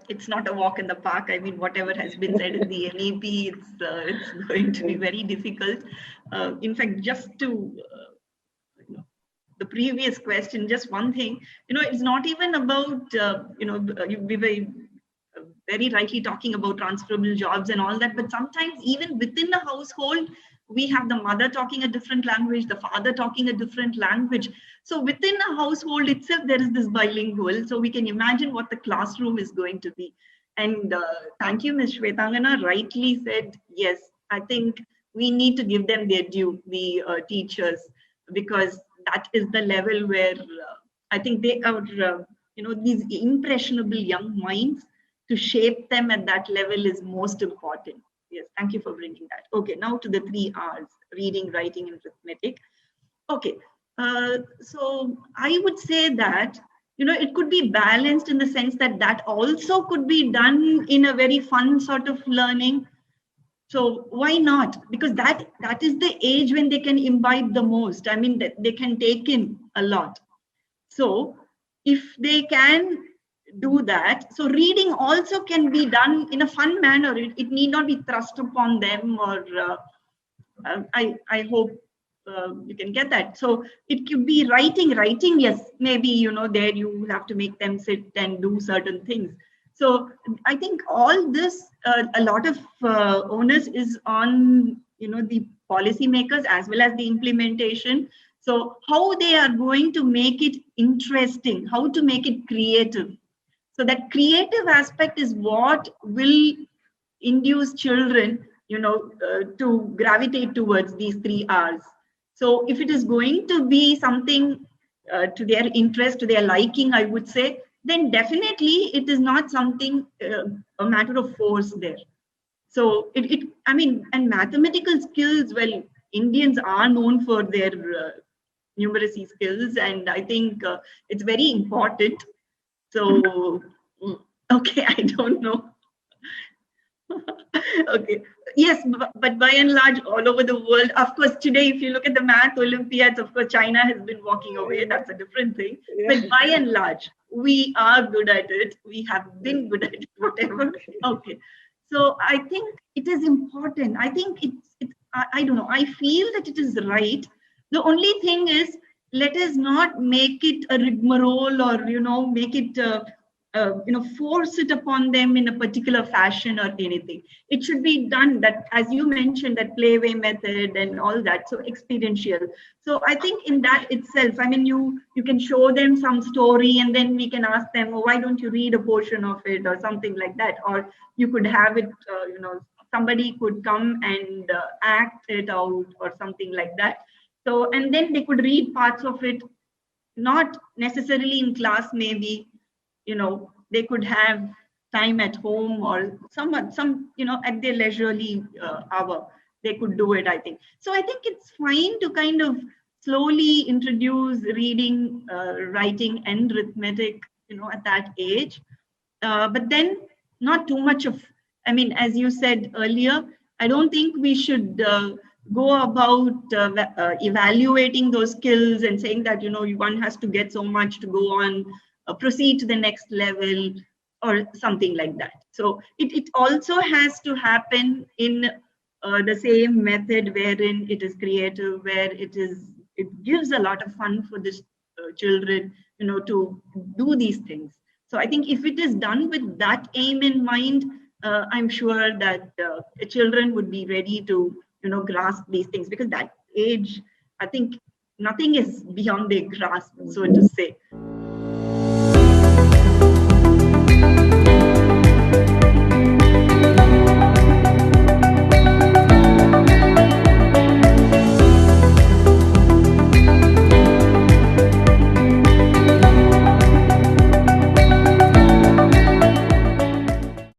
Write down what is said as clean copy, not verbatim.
it's not a walk in the park. I mean, whatever has been said in the NEP, it's going to be very difficult. In fact, just to the previous question, just one thing, it's not even about, we were very rightly talking about transferable jobs and all that, but sometimes even within a household, we have the mother talking a different language, the father talking a different language. So within a household itself, there is this bilingual. So we can imagine what the classroom is going to be. And thank you, Ms. Shwetangana rightly said, yes, I think we need to give them their due, the teachers, because that is the level where I think they are, these impressionable young minds, to shape them at that level is most important. Yes, thank you for bringing that. Okay, now to the 3 R's, reading, writing, and arithmetic. Okay, so I would say that, it could be balanced in the sense that that also could be done in a very fun sort of learning. So why not? Because that is the age when they can imbibe the most. I mean, they can take in a lot. So if they can do that, so reading also can be done in a fun manner. It need not be thrust upon them, or I hope you can get that. So it could be writing, yes, maybe, there you have to make them sit and do certain things. So I think all this, a lot of onus is on, the policymakers as well as the implementation. So how they are going to make it interesting, how to make it creative. So that creative aspect is what will induce children, to gravitate towards these 3 R's. So if it is going to be something to their interest, to their liking, I would say, then definitely it is not something, a matter of force there. So I mean, and mathematical skills, well, Indians are known for their numeracy skills, and I think it's very important. So, okay, I don't know. Okay, yes, but by and large, all over the world, of course, today, if you look at the math Olympiads, of course, China has been walking away. That's a different thing. Yeah. But by and large, we are good at it. We have been good at it, whatever. Okay. So I think it is important. I think I don't know. I feel that it is right. The only thing is, let us not make it a rigmarole, or, make it, force it upon them in a particular fashion or anything. It should be done that, as you mentioned, that playway method and all that, so experiential. So I think in that itself, I mean, you can show them some story, and then we can ask them, oh, why don't you read a portion of it or something like that? Or you could have it, somebody could come and act it out or something like that. So, and then they could read parts of it, not necessarily in class, maybe, they could have time at home, or some at their leisurely hour, they could do it, I think. So I think it's fine to kind of slowly introduce reading, writing, and arithmetic, at that age. But then not too much of, I mean, as you said earlier, I don't think we should go about evaluating those skills and saying that, one has to get so much to go on, proceed to the next level, or something like that. So it also has to happen in the same method wherein it is creative, where it gives a lot of fun for the children, to do these things. So I think if it is done with that aim in mind, I'm sure that children would be ready to, grasp these things, because that age, I think nothing is beyond their grasp, so to say.